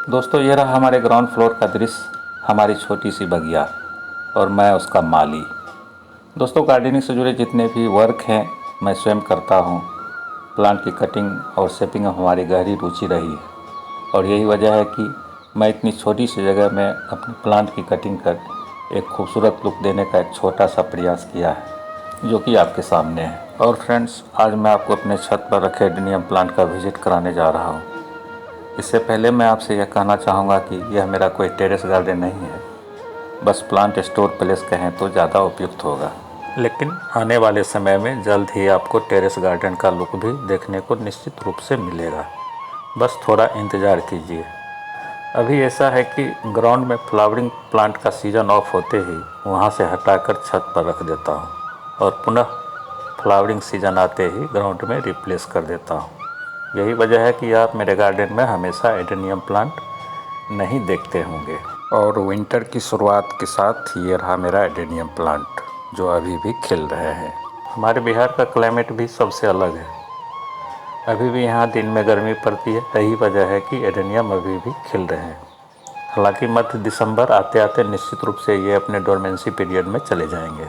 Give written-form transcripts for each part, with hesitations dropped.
दोस्तों ये रहा हमारे ग्राउंड फ्लोर का दृश्य, हमारी छोटी सी बगिया और मैं उसका माली। दोस्तों गार्डनिंग से जुड़े जितने भी वर्क हैं मैं स्वयं करता हूँ। प्लांट की कटिंग और शेपिंग में हमारी गहरी रुचि रही है और यही वजह है कि मैं इतनी छोटी सी जगह में अपने प्लांट की कटिंग कर एक खूबसूरत लुक देने का एक छोटा सा प्रयास किया है जो कि आपके सामने है। और फ्रेंड्स, आज मैं आपको अपने छत पर रखे एडेनियम प्लांट का विजिट कराने जा रहा हूँ। इससे पहले मैं आपसे यह कहना चाहूँगा कि यह मेरा कोई टेरेस गार्डन नहीं है, बस प्लांट स्टोर प्लेस कहें तो ज़्यादा उपयुक्त होगा। लेकिन आने वाले समय में जल्द ही आपको टेरेस गार्डन का लुक भी देखने को निश्चित रूप से मिलेगा, बस थोड़ा इंतज़ार कीजिए। अभी ऐसा है कि ग्राउंड में फ्लावरिंग प्लांट का सीज़न ऑफ होते ही वहाँ से हटाकर छत पर रख देता हूँ और पुनः फ्लावरिंग सीज़न आते ही ग्राउंड में रिप्लेस कर देता हूँ। यही वजह है कि आप मेरे गार्डन में हमेशा एडेनियम प्लांट नहीं देखते होंगे। और विंटर की शुरुआत के साथ ये रहा मेरा एडेनियम प्लांट जो अभी भी खिल रहे हैं। हमारे बिहार का क्लाइमेट भी सबसे अलग है। अभी भी यहाँ दिन में गर्मी पड़ती है, यही वजह है कि एडेनियम अभी भी खिल रहे हैं। हालांकि मध्य दिसंबर आते आते निश्चित रूप से ये अपने डोरमेंसी पीरियड में चले जाएंगे।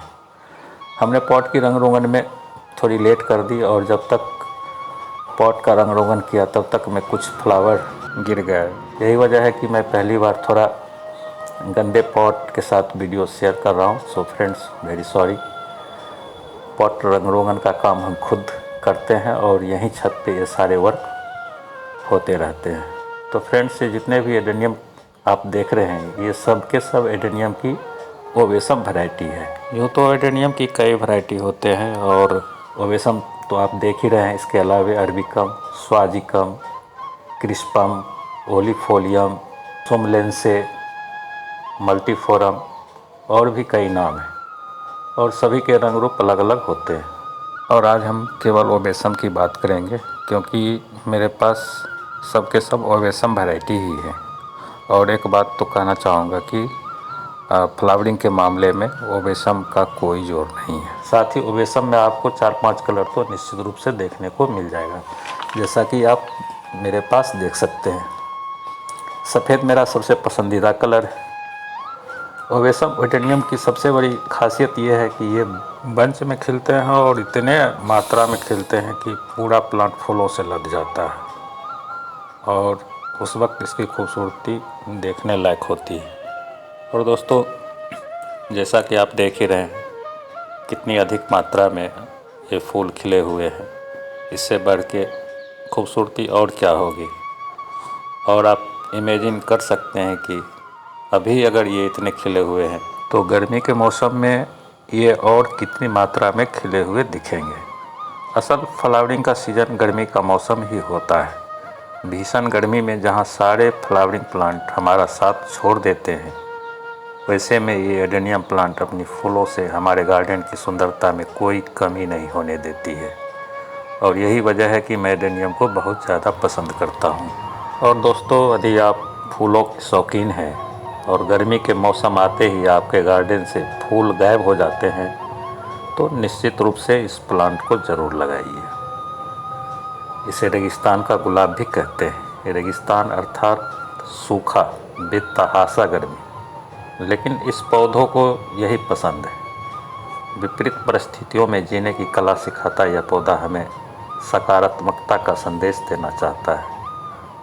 हमने पॉट की रंग रोगन में थोड़ी लेट कर दी और जब तक पॉट का रंग रोगन किया तब तक में कुछ फ्लावर गिर गए। यही वजह है कि मैं पहली बार थोड़ा गंदे पॉट के साथ वीडियो शेयर कर रहा हूँ। So friends, very sorry. Pot रंग रोगन का काम हम खुद करते हैं और यहीं छत पे ये सारे वर्क होते रहते हैं। तो फ्रेंड्स, ये जितने भी एडेनियम आप देख रहे हैं ये सब के सब एडेनियम की ओवेसम वैरायटी है। यूँ तो एडेनियम की कई वैरायटी होते हैं और ओवेसम तो आप देख ही रहे हैं। इसके अलावा अरबिकम, स्वाजिकम, क्रिस्पम, ओलिफोलियम, सोमलेंसे, मल्टीफोरम और भी कई नाम हैं और सभी के रंग रूप अलग अलग होते हैं। और आज हम केवल ओवेसम की बात करेंगे क्योंकि मेरे पास सब के सब ओवेसम वैरायटी ही है। और एक बात तो कहना चाहूँगा कि फ्लावरिंग के मामले में ओवेसम का कोई जोर नहीं है। साथ ही ओवेसम में आपको 4-5 कलर तो निश्चित रूप से देखने को मिल जाएगा, जैसा कि आप मेरे पास देख सकते हैं। सफ़ेद मेरा सबसे पसंदीदा कलर है। ओवेसम एडेनियम की सबसे बड़ी खासियत ये है कि ये बंच में खिलते हैं और इतने मात्रा में खिलते हैं कि पूरा प्लांट फूलों से लद जाता है और उस वक्त इसकी खूबसूरती देखने लायक होती है। और दोस्तों, जैसा कि आप देख ही रहे हैं कितनी अधिक मात्रा में ये फूल खिले हुए हैं, इससे बढ़ के खूबसूरती और क्या होगी। और आप इमेजिन कर सकते हैं कि अभी अगर ये इतने खिले हुए हैं तो गर्मी के मौसम में ये और कितनी मात्रा में खिले हुए दिखेंगे। असल फ्लावरिंग का सीज़न गर्मी का मौसम ही होता है। भीषण गर्मी में जहाँ सारे फ्लावरिंग प्लांट हमारा साथ छोड़ देते हैं, वैसे में ये एडेनियम प्लांट अपनी फूलों से हमारे गार्डन की सुंदरता में कोई कमी नहीं होने देती है। और यही वजह है कि मैं एडेनियम को बहुत ज़्यादा पसंद करता हूँ। और दोस्तों, यदि आप फूलों के शौकीन हैं और गर्मी के मौसम आते ही आपके गार्डन से फूल गायब हो जाते हैं तो निश्चित रूप से इस प्लांट को ज़रूर लगाइए। इसे रेगिस्तान का गुलाब भी कहते हैं। रेगिस्तान अर्थात सूखा, बेतहाशा गर्मी, लेकिन इस पौधों को यही पसंद है। विपरीत परिस्थितियों में जीने की कला सिखाता यह पौधा हमें सकारात्मकता का संदेश देना चाहता है।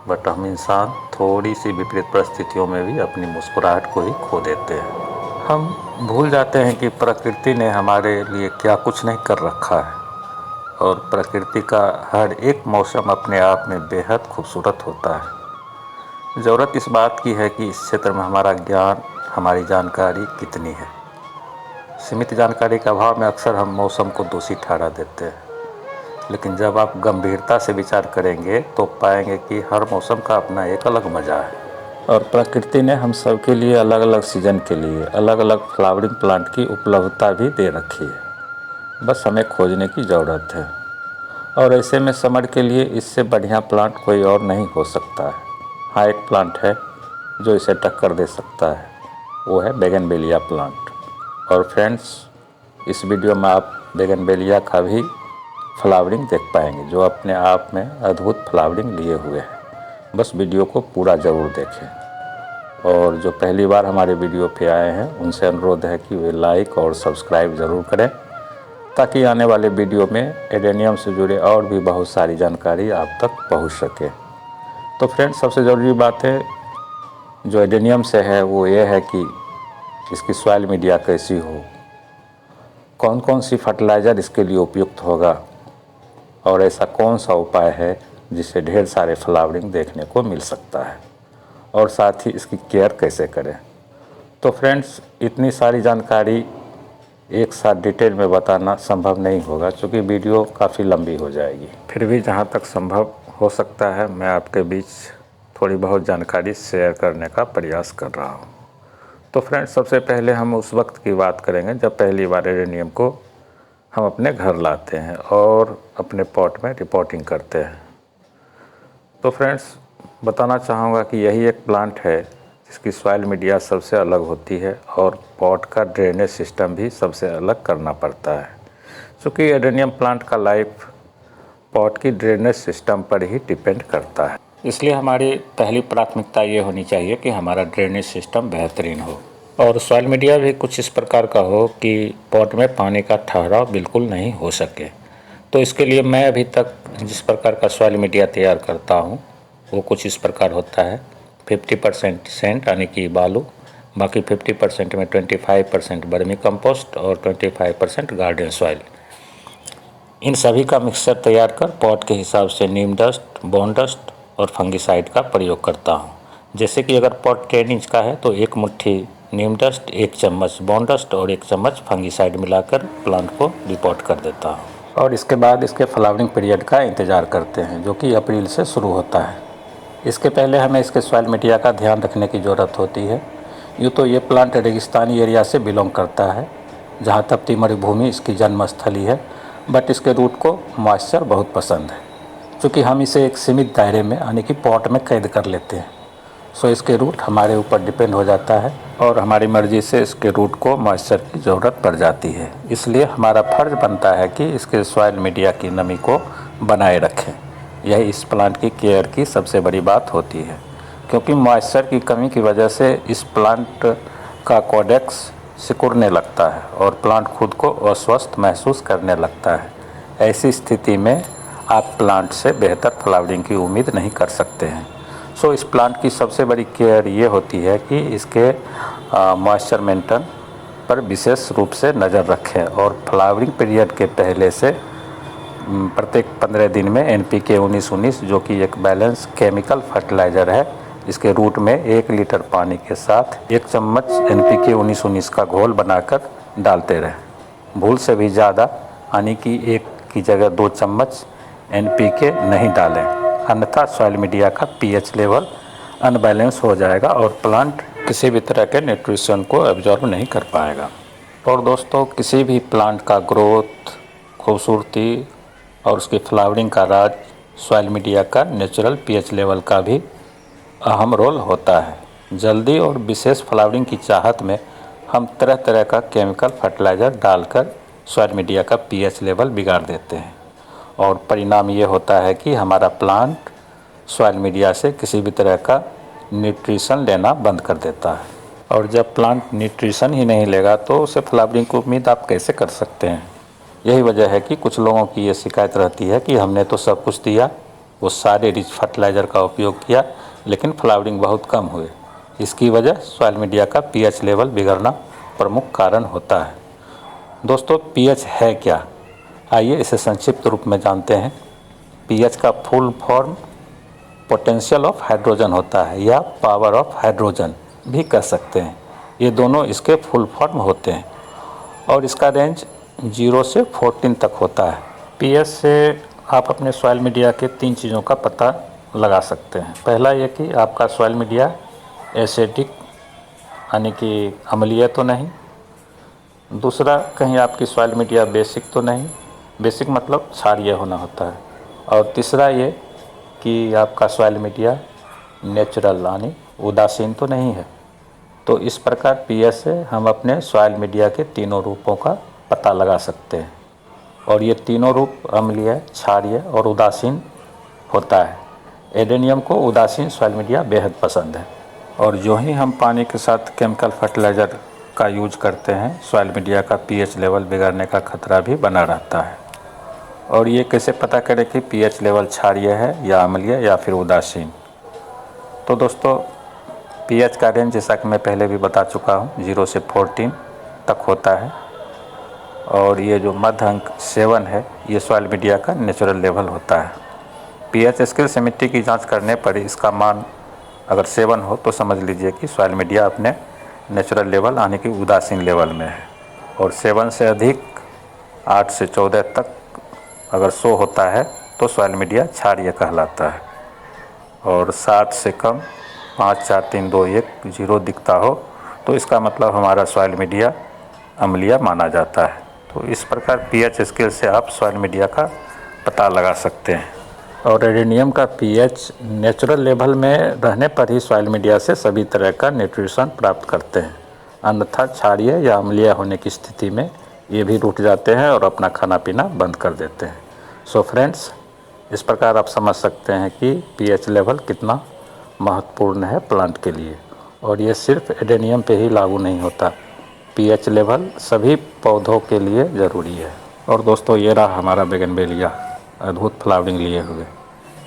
बट हम इंसान थोड़ी सी विपरीत परिस्थितियों में भी अपनी मुस्कुराहट को ही खो देते हैं। हम भूल जाते हैं कि प्रकृति ने हमारे लिए क्या कुछ नहीं कर रखा है और प्रकृति का हर एक मौसम अपने आप में बेहद खूबसूरत होता है। ज़रूरत इस बात की है कि इस क्षेत्र में हमारा ज्ञान, हमारी जानकारी कितनी है। सीमित जानकारी के अभाव में अक्सर हम मौसम को दोषी ठहरा देते हैं, लेकिन जब आप गंभीरता से विचार करेंगे तो पाएंगे कि हर मौसम का अपना एक अलग मज़ा है और प्रकृति ने हम सब के लिए अलग अलग सीज़न के लिए अलग अलग फ्लावरिंग प्लांट की उपलब्धता भी दे रखी है। बस हमें खोजने की ज़रूरत है। और ऐसे में समर के लिए इससे बढ़िया प्लांट कोई और नहीं हो सकता है। हाँ, एक प्लांट है जो इसे टक्कर दे सकता है, वो है बोगनवेलिया प्लांट। और फ्रेंड्स, इस वीडियो में आप बोगनवेलिया का भी फ्लावरिंग देख पाएंगे जो अपने आप में अद्भुत फ्लावरिंग लिए हुए है। बस वीडियो को पूरा ज़रूर देखें। और जो पहली बार हमारे वीडियो पे आए हैं उनसे अनुरोध है कि वे लाइक और सब्सक्राइब ज़रूर करें, ताकि आने वाले वीडियो में एडेनियम से जुड़े और भी बहुत सारी जानकारी आप तक पहुंच सके। तो फ्रेंड्स, सबसे ज़रूरी बात है जो एडेनियम से है वो ये है कि इसकी सॉइल मीडिया कैसी हो, कौन कौन सी फर्टिलाइज़र इसके लिए उपयुक्त होगा, और ऐसा कौन सा उपाय है जिससे ढेर सारे फ्लावरिंग देखने को मिल सकता है, और साथ ही इसकी केयर कैसे करें। तो फ्रेंड्स, इतनी सारी जानकारी एक साथ डिटेल में बताना संभव नहीं होगा, क्योंकि वीडियो काफ़ी लंबी हो जाएगी। फिर भी जहाँ तक संभव हो सकता है मैं आपके बीच थोड़ी बहुत जानकारी शेयर करने का प्रयास कर रहा हूँ। तो फ्रेंड्स, सबसे पहले हम उस वक्त की बात करेंगे जब पहली बार एडेनियम को हम अपने घर लाते हैं और अपने पॉट में रिपोर्टिंग करते हैं। तो फ्रेंड्स, बताना चाहूँगा कि यही एक प्लांट है जिसकी सॉइल मीडिया सबसे अलग होती है और पॉट का ड्रेनेज सिस्टम भी सबसे अलग करना पड़ता है, क्योंकि एडेनियम प्लांट का लाइफ पॉट की ड्रेनेज सिस्टम पर ही डिपेंड करता है। इसलिए हमारी पहली प्राथमिकता ये होनी चाहिए कि हमारा ड्रेनेज सिस्टम बेहतरीन हो और सॉइल मीडिया भी कुछ इस प्रकार का हो कि पॉट में पानी का ठहराव बिल्कुल नहीं हो सके। तो इसके लिए मैं अभी तक जिस प्रकार का सॉइल मीडिया तैयार करता हूँ वो कुछ इस प्रकार होता है। 50% सेंट यानी कि बालू, बाकी 50% में 25% वर्मी कंपोस्ट और 25% गार्डन सॉइल, इन सभी का मिक्सचर तैयार कर पॉट के हिसाब से नीम डस्ट, बोन डस्ट और फंगिसाइड का प्रयोग करता हूँ। जैसे कि अगर पॉट 10 इंच का है तो 1 मुट्ठी नीम डस्ट, 1 चम्मच बोन डस्ट और 1 चम्मच फंगिसाइड मिलाकर प्लांट को रिपोर्ट कर देता हूँ। और इसके बाद इसके फ्लावरिंग पीरियड का इंतज़ार करते हैं, जो कि अप्रैल से शुरू होता है। इसके पहले हमें इसके सॉइल मीडिया का ध्यान रखने की ज़रूरत होती है। यूँ तो ये प्लांट रेगिस्तानी एरिया से बिलोंग करता है, जहाँ तप्ती मरुभूमि इसकी जन्मस्थली है, बट इसके रूट को मॉइस्चर बहुत पसंद है। क्योंकि हम इसे एक सीमित दायरे में यानी कि पॉट में कैद कर लेते हैं, सो इसके रूट हमारे ऊपर डिपेंड हो जाता है और हमारी मर्ज़ी से इसके रूट को मॉइस्चर की ज़रूरत पड़ जाती है। इसलिए हमारा फ़र्ज़ बनता है कि इसके सॉइल मीडिया की नमी को बनाए रखें। यही इस प्लांट की केयर की सबसे बड़ी बात होती है, क्योंकि मॉइस्चर की कमी की वजह से इस प्लांट का कोडेक्स सिकुड़ने लगता है और प्लांट खुद को अस्वस्थ महसूस करने लगता है। ऐसी स्थिति में आप प्लांट से बेहतर फ्लावरिंग की उम्मीद नहीं कर सकते हैं। सो इस प्लांट की सबसे बड़ी केयर ये होती है कि इसके मॉइस्चर मेंटेन पर विशेष रूप से नज़र रखें और फ्लावरिंग पीरियड के पहले से प्रत्येक 15 दिन में NPK 19-19 जो कि एक बैलेंस केमिकल फर्टिलाइज़र है, इसके रूट में 1 लीटर पानी के साथ 1 चम्मच NPK 19-19 का घोल बनाकर डालते रहें। भूल से भी ज़्यादा यानी कि 1 की जगह 2 चम्मच NPK नहीं डालें, अन्यथा सॉइल मीडिया का pH लेवल अनबैलेंस हो जाएगा और प्लांट किसी भी तरह के न्यूट्रिशन को एब्जॉर्ब नहीं कर पाएगा। और दोस्तों, किसी भी प्लांट का ग्रोथ, खूबसूरती और उसकी फ्लावरिंग का राज सॉइल मीडिया का नेचुरल pH लेवल का भी अहम रोल होता है। जल्दी और विशेष फ्लावरिंग की चाहत में हम तरह तरह का केमिकल फर्टिलाइज़र डालकर सॉइल मीडिया का pH लेवल बिगाड़ देते हैं और परिणाम ये होता है कि हमारा प्लांट सॉइल मीडिया से किसी भी तरह का न्यूट्रिशन लेना बंद कर देता है। और जब प्लांट न्यूट्रिशन ही नहीं लेगा तो उसे फ्लावरिंग की उम्मीद आप कैसे कर सकते हैं। यही वजह है कि कुछ लोगों की ये शिकायत रहती है कि हमने तो सब कुछ दिया, वो सारे रिच फर्टिलाइज़र का उपयोग किया, लेकिन फ्लावरिंग बहुत कम हुए। इसकी वजह सॉइल मीडिया का pH लेवल बिगड़ना प्रमुख कारण होता है। दोस्तों, pH है क्या, आइए इसे संक्षिप्त रूप में जानते हैं। pH का full form potential of hydrogen होता है या पावर ऑफ हाइड्रोजन भी कह सकते हैं। ये दोनों इसके फुल फॉर्म होते हैं और इसका रेंज 0 से 14 तक होता है। pH से आप अपने सॉइल मीडिया के 3 चीज़ों का पता लगा सकते हैं। पहला ये कि आपका सॉइल मीडिया एसिडिक यानी कि अम्लीय तो नहीं। दूसरा, कहीं आपकी सॉइल मीडिया बेसिक तो नहीं, बेसिक मतलब क्षारीय होना होता है। और तीसरा ये कि आपका सॉइल मीडिया नेचुरल यानी उदासीन तो नहीं है। तो इस प्रकार pH से हम अपने सॉइल मीडिया के तीनों रूपों का पता लगा सकते हैं और ये तीनों रूप अम्लीय, क्षारीय और उदासीन होता है। एडेनियम को उदासीन सॉइल मीडिया बेहद पसंद है। और जो ही हम पानी के साथ केमिकल फर्टिलाइज़र का यूज करते हैं, सॉइल मीडिया का पीएच लेवल बिगड़ने का खतरा भी बना रहता है। और ये कैसे पता करें कि पीएच लेवल क्षारीय है या अम्लीय या फिर उदासीन? तो दोस्तों, पीएच का रेंज जैसा कि मैं पहले भी बता चुका हूँ 0 से 14 तक होता है। और ये जो मध्य अंक 7 है, ये सॉइल मीडिया का नेचुरल लेवल होता है। पीएच स्केल से मिट्टी की जांच करने पर इसका मान अगर 7 हो तो समझ लीजिए कि सॉइल मीडिया अपने नेचुरल लेवल यानी कि उदासीन लेवल में है। और 7 से अधिक 8 से 14 तक अगर 100 होता है तो सॉइल मीडिया क्षारीय कहलाता है। और 7 से कम 5, 4, 3, 2, 1, 0 दिखता हो तो इसका मतलब हमारा सॉइल मीडिया अम्लीय माना जाता है। तो इस प्रकार पीएच स्केल से आप सॉइल मीडिया का पता लगा सकते हैं। और एडेनियम का पीएच नेचुरल लेवल में रहने पर ही सॉइल मीडिया से सभी तरह का न्यूट्रिशन प्राप्त करते हैं, अन्यथा क्षारीय या अम्लीय होने की स्थिति में ये भी रुक जाते हैं और अपना खाना पीना बंद कर देते हैं। सो फ्रेंड्स, इस प्रकार आप समझ सकते हैं कि पीएच लेवल कितना महत्वपूर्ण है प्लांट के लिए। और ये सिर्फ एडेनियम पे ही लागू नहीं होता, पीएच लेवल सभी पौधों के लिए ज़रूरी है। और दोस्तों, ये रहा हमारा बोगनवेलिया अद्भुत फ्लावरिंग लिए हुए।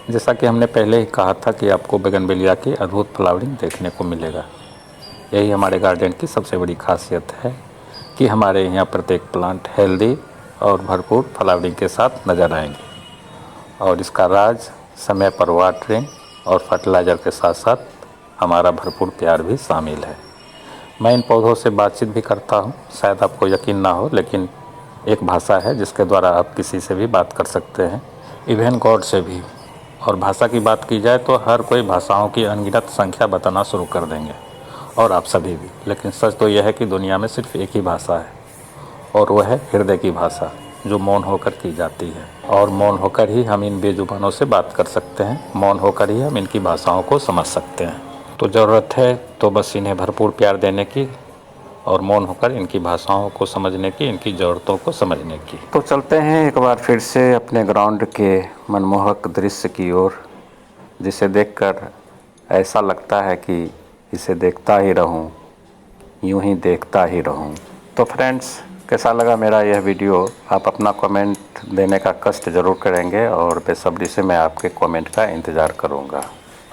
जैसा कि हमने पहले ही कहा था कि आपको बोगनवेलिया की अद्भुत फ्लावरिंग देखने को मिलेगा। यही हमारे गार्डन की सबसे बड़ी खासियत है कि हमारे यहाँ प्रत्येक प्लांट हेल्दी और भरपूर फ्लावरिंग के साथ नज़र आएंगे। और इसका राज समय पर वाटरिंग और फर्टिलाइज़र के साथ साथ हमारा भरपूर प्यार भी शामिल है। मैं इन पौधों से बातचीत भी करता हूँ, शायद आपको यकीन ना हो, लेकिन एक भाषा है जिसके द्वारा आप किसी से भी बात कर सकते हैं, इवन गॉड से भी। और भाषा की बात की जाए तो हर कोई भाषाओं की अनगिनत संख्या बताना शुरू कर देंगे, और आप सभी भी। लेकिन सच तो यह है कि दुनिया में सिर्फ एक ही भाषा है, और वह है हृदय की भाषा, जो मौन होकर की जाती है। और मौन होकर ही हम इन बेजुबानों से बात कर सकते हैं, मौन होकर ही हम इनकी भाषाओं को समझ सकते हैं। तो ज़रूरत है तो बस इन्हें भरपूर प्यार देने की और मौन होकर इनकी भाषाओं को समझने की, इनकी ज़रूरतों को समझने की। तो चलते हैं एक बार फिर से अपने ग्राउंड के मनमोहक दृश्य की ओर, जिसे देखकर ऐसा लगता है कि इसे देखता ही रहूं, यूं ही देखता ही रहूं। तो फ्रेंड्स, कैसा लगा मेरा यह वीडियो? आप अपना कमेंट देने का कष्ट ज़रूर करेंगे और बेसब्री से मैं आपके कमेंट का इंतज़ार करूंगा।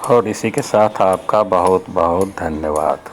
और इसी के साथ आपका बहुत बहुत धन्यवाद।